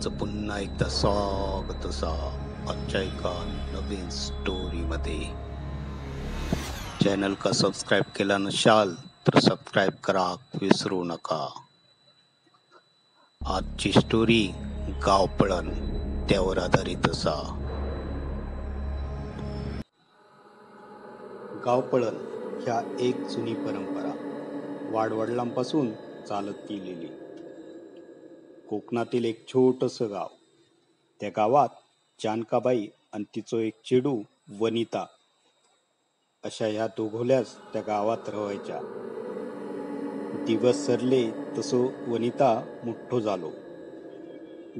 तुमचं पुन्हा एकदा स्वागत आजच्या एका नवीन स्टोरीमध्ये. चॅनल का सबस्क्राईब केला नसाल तर सबस्क्राईब करा विसरू नका. आजची स्टोरी गावपळण त्यावर आधारित असा. गावपळण ह्या एक जुनी परंपरा वाडवडिलांपासून चालत गेलेली. कोकणातील एक छोटंसं गाव. त्या गावात जानकाबाई आणि तिचं एक चेडू वनिता अशा ह्या दोघोल्याच त्या गावात राहायच्या. दिवस सरले तसं वनिता मोठ्ठो झालो.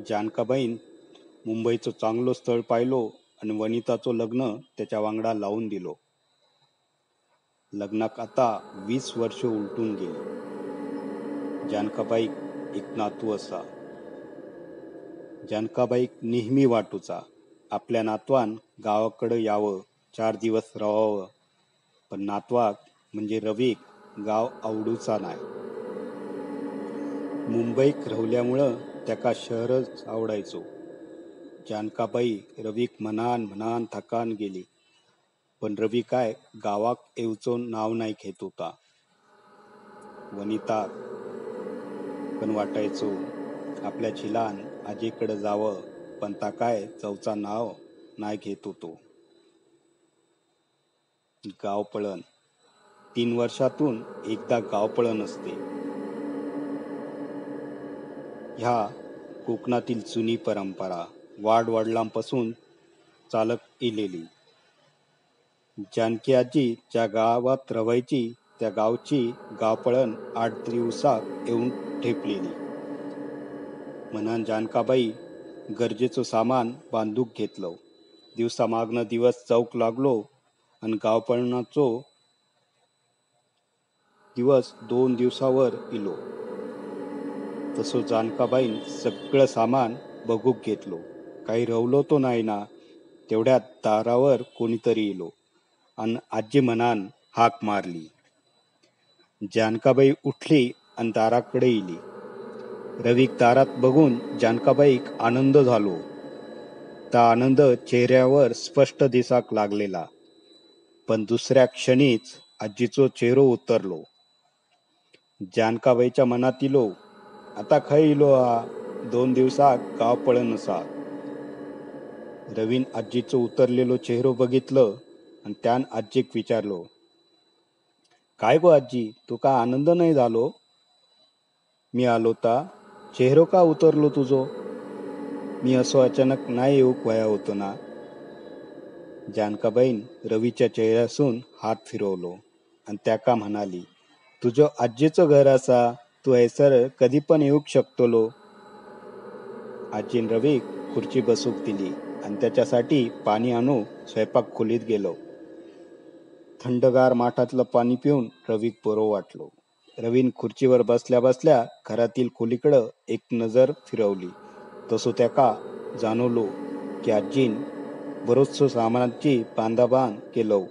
जानकाबाईन मुंबईचं चांगलं स्थळ पाहिलो आणि वनिताचं लग्न त्याच्या वांगडा लावून दिलो. लग्नाक आता 20 वर्ष उलटून गेली. जानकाबाई एक नातू असा. जानकाबाई नेहमी वाटूचा आपल्या नातवान गावाकडं यावं, 4 दिवस राहावं. पण नातवाक म्हणजे रवीक गाव आवडूचा नाही. मुंबईत राहिल्यामुळं त्याका शहरच आवडायचो. जानकाबाई रवीक म्हणान थकान गेली. पण रवी काय गावाक येऊचं नाव नाही घेत होता. वनिता पण वाटायचो आपल्या झिलान आजीकडे जावं, पण ता काय चवचा नाव नाही घेत होतो. गावपळण 3 वर्षातून एकदा गावपळण असते. ह्या कोकणातील जुनी परंपरा वाडवडिलांपासून चालत इलेली. जानकी आजी ज्या गावात रवायची त्या गावची गावपळण 8 दिवसात येऊन ठेपलेली. म्हणान जानकाबाई गरजेचं सामान बांधूक घेतलं. दिवसामागनं दिवस चौक लागलो आणि गावपळणाचो दिवस 2 दिवसावर इलो. तसं जानकाबाईन सगळं सामान बघूक घेतलो. काही रवलो तो नाही ना. तेवढ्यात दारावर कोणीतरी इलो आणि आजी म्हणान हाक मारली. जानकाबाई उठली आणि दाराकडे इली. रवीक दारात बघून जानकाबाईक आनंद झालो. ता आनंद चेहऱ्यावर स्पष्ट दिसाक लागलेला. पण दुसऱ्या क्षणीच आजीचो चेहरो उतरलो. जानकाबाईच्या मनात इलो, आता खय इलो हा, 2 दिवसाक गावपळण असा. रवीन आजीचो उतरलेलो चेहरो बघितलं आणि त्यान आजीक विचारलो, काय गो आजी, तुका आनंद नाही झालो? मी आलो ता चेहरो का उतरलो तुझो? मी असो अचानक नाही येऊक वया होतो ना. जानकाबाईन रवीच्या चेहऱ्यासून हात फिरवलो आणि त्याका म्हणाली, तुझं आजीचं घर असा, तू हैसर कधी पण येऊक शकतोलो. आजीन रवीक खुर्ची बसूक दिली आणि त्याच्यासाठी पाणी आणू स्वयंपाक खोलीत गेलो. थंडगार माठातलं पाणी पिऊन रवीक बरो वाटलो. रवीन खुर्चीवर बसल्या बसल्या घरातील खोलीकडं एक नजर फिरवली. तसो त्याका जाणवलो की आजीन बरोचसो सामानाची बांधाबांध केलो.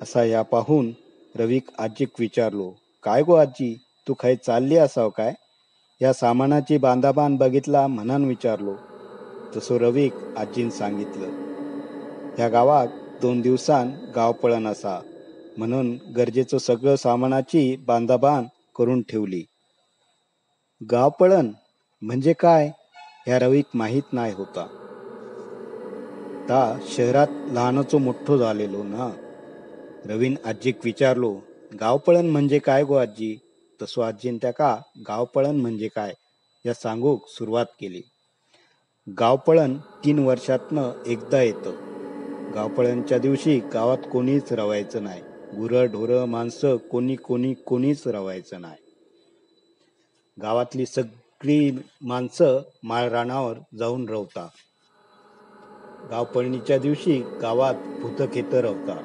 असा या पाहून रवीक आजीक विचारलो, काय गो आजी, तू खाय चालली असाव काय? या सामानाची बांधाबांध बघितला म्हणान विचारलो. तसो रवीक आजीन सांगितलं, ह्या गावात 2 दिवसान गावपळण असा, म्हणून गरजेचं सगळं सामानाची बांधाबांध करून ठेवली. गावपळण म्हणजे काय ह्या रवीक माहीत नाही होता. ता शहरात लहानचो मोठ्ठो झालेलो ना. रवीन आजीक विचारलो, गावपळण म्हणजे काय गो आजी? तसो आजीन त्याका गावपळण म्हणजे काय या सांगूक सुरुवात केली. गावपळण 3 वर्षातनं एकदा येतं. गावपळणच्या दिवशी गावात कोणीच रवायचं नाही. गुरं ढोरं माणसं कोणीच रवायचं नाही. गावातली सगळी माणसं माळरानावर जाऊन रवतात. गावपळणीच्या दिवशी गावात भूतखेतं रवतात.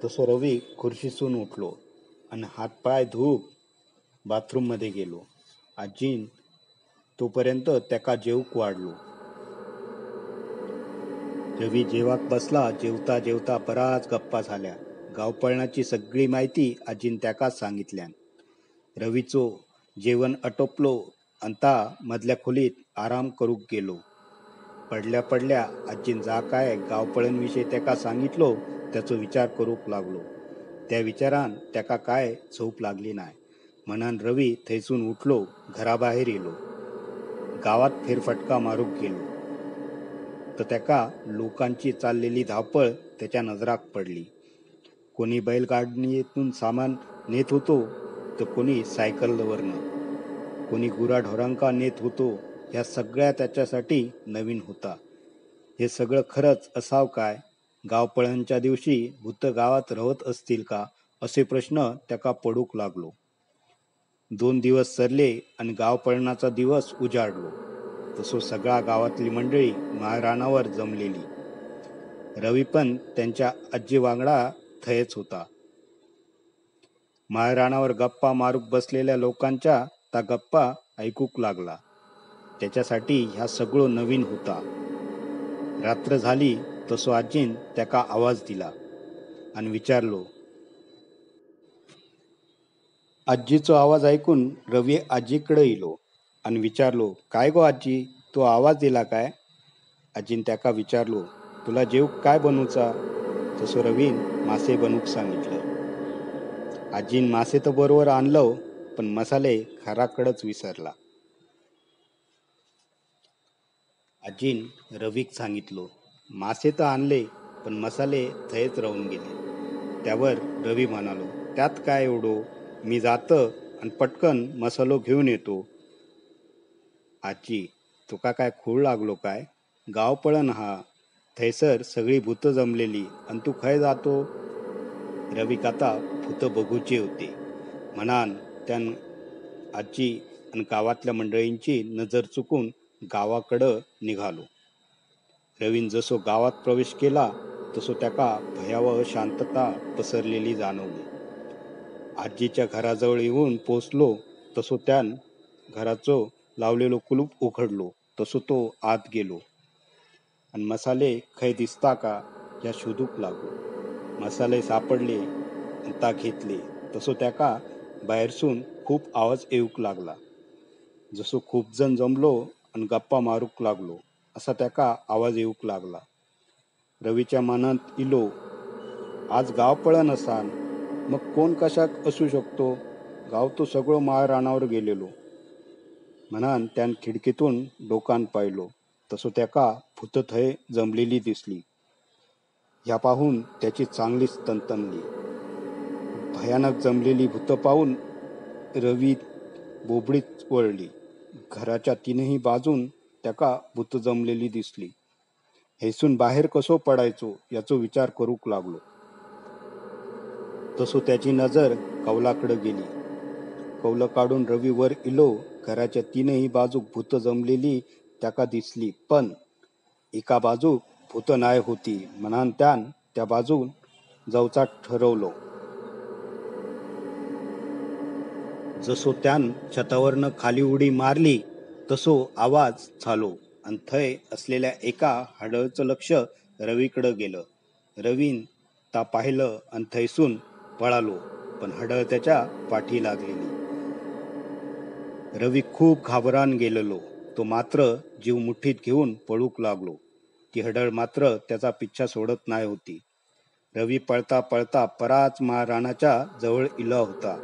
तसं रवी खुर्शीसून उठलो आणि हातपाय धुवूक बाथरूम मध्ये गेलो. आजीन तोपर्यंत त्याका जेवूक वाढलो. रवी जेवाक बसला. जेवता जेवता बराच गप्पा झाल्या. गावपळणाची सगळी माहिती आजीन त्याका सांगितल्यान. रवीचो जेवण आटोपलो अंता मधल्या खोलीत आराम करूक गेलो. पडल्या पडल्या आजीन जा काय गावपळणविषयी त्याका सांगितलो त्याचो विचार करूक लागलो. त्या विचारान त्याका काय झोप लागली नाही. म्हणान रवी थैसून उठलो, घराबाहेर येलो. गावात फेरफटका मारूक गेलो तर त्याका लोकांची चाललेली धावपळ त्याच्या नजराक पडली. कोणी बैलगाडीतून सामान नेत होतो तर कोणी सायकलवरनं, कोणी गुराढोरांका नेत होतो. ह्या सगळ्या त्याच्यासाठी नवीन होता. हे सगळं खरंच असाव काय? गावपळणच्या दिवशी भूत गावात राहत असतील का, असे प्रश्न त्याका पडूक लागलो. 2 दिवस सरले आणि गावपळणाचा दिवस उजाडलो. तसो सगळा गावातली मंडळी माळरानावर जमलेली. रवी पण त्यांच्या आजी वांगडा थयच होता. माळरानावर गप्पा मारूक बसलेल्या लोकांच्या त्या गप्पा ऐकूक लागला. त्याच्यासाठी ह्या सगळं नवीन होता. रात्र झाली तसो आजीन त्याका आवाज दिला आणि विचारलो. आजीचो आवाज ऐकून रवी आजीकडे इलो आणि विचारलो, काय गो आजी, तो आवाज दिला काय? आजीन त्याका विचारलो, तुला जेव काय बनवूचा? तसो रवीन मासे बनवूक सांगितलं. आजीन मासे तर बरोबर आणलं, पण मसाले घराकडच विसरला. आजीन रवीक सांगितलो, मासे तर आणले, पण मसाले थयच राहून गेले. त्यावर रवी म्हणालो, त्यात काय एवढं, मी जातं आणि पटकन मसालो घेऊन येतो. आजी, तुका काय खूळ लागलो काय? गाव पळण हा, थैसर सगळी भूत जमलेली आणि तू खय जातो? रवीक आता भूत बघूचे होते. म्हणान त्यान आजी आणि गावातल्या मंडळींची नजर चुकून गावाकडं निघालो. रवीन जसो गावात प्रवेश केला तसो त्याका भयावह शांतता पसरलेली जाणवली. आजीच्या घराजवळ येऊन पोचलो तसो त्यान घराचो लावलेलो कुलूप उघडलो. तसो तो आत गेलो आणि मसाले खय दिसता का या शोधूक लागलो. मसाले सापडले आणि ता घेतले. तसो त्याका बाहेरसून खूप आवाज येऊक लागला. जसो खूप जण जमलो आणि गप्पा मारूक लागलो असा त्याका आवाज येऊक लागला. रवीच्या मनात इलो, आज गाव पळण असान, मग कोण कशाक असू शकतो? गाव तो सगळं माळ रानावर गेलेलो. म्हणान त्यान खिडकीतून डोकान पाहिलो तसो त्याका भूत थय जमलेली दिसली. ह्या पाहून त्याची चांगलीच तणतणली. भयानक जमलेली भूत पाहून रवी बोबडीत वळली. घराच्या तीनही बाजून त्याका भूत जमलेली दिसली. हेसून बाहेर कसो पडायचो याचो विचार करूक लागलो. तसो त्याची नजर कौलाकडे गेली. कौल काढून रवी वर इलो. घराच्या तीनही बाजूक भूत जमलेली त्याका दिसली, पण एका बाजूक भूत नाय होती. म्हणान त्यान त्या बाजून जाऊचा ठरवलो. जसो त्यान छतावरनं खाली उडी मारली तसो आवाज झालो आणि थय असलेल्या एका हाडळचं लक्ष रवीकडं गेलं. रवीन ता पाहिलं आणि थैसून पळालो, पण हडळ त्याच्या पाठी लागलेली. रवी खूप घाबरान गेलेलो. तो मात्र जीव मुठीत घेऊन पळूक लागलो. ती हडळ मात्र त्याचा पिच्छा सोडत नाही होती. रवी पळता पळता पराच महाराणाच्या जवळ इला होता.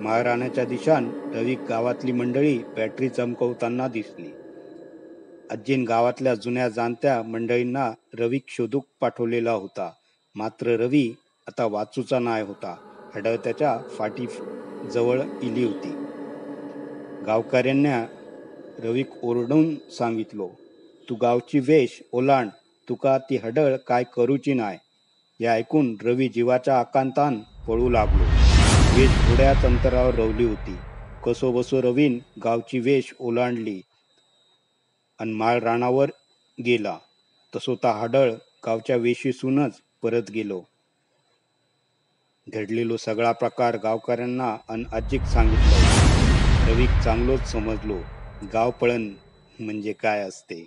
महाराणाच्या दिशान रवी गावातली मंडळी बॅटरी चमकवताना दिसली. आजीन गावातल्या जुन्या जाणत्या मंडळींना रवी शोधूक पाठवलेला होता. मात्र रवी आता वाचूचा नाय होता. हडळ त्याच्या फाटी जवळ इली होती. गावकऱ्यांना रवीक ओरडून सांगितलो, तू गावची वेश ओलांड, तुका ती हडळ काय करूची नाय. हे ऐकून रवी जीवाच्या आकांतान पळू लागलो. वेश थोड्याच अंतरावर रवली होती. कसो बसो रवीन गावची वेश ओलांडली आणि माळ रानावर गेला. तसो ता हडळ गावच्या वेशीसूनच परत गेलो. घडलेलो सगळा प्रकार गावकऱ्यांना आणि आजीक सांगितलं. रवीक चांगलोच समजलो गाव पळण म्हणजे काय असते.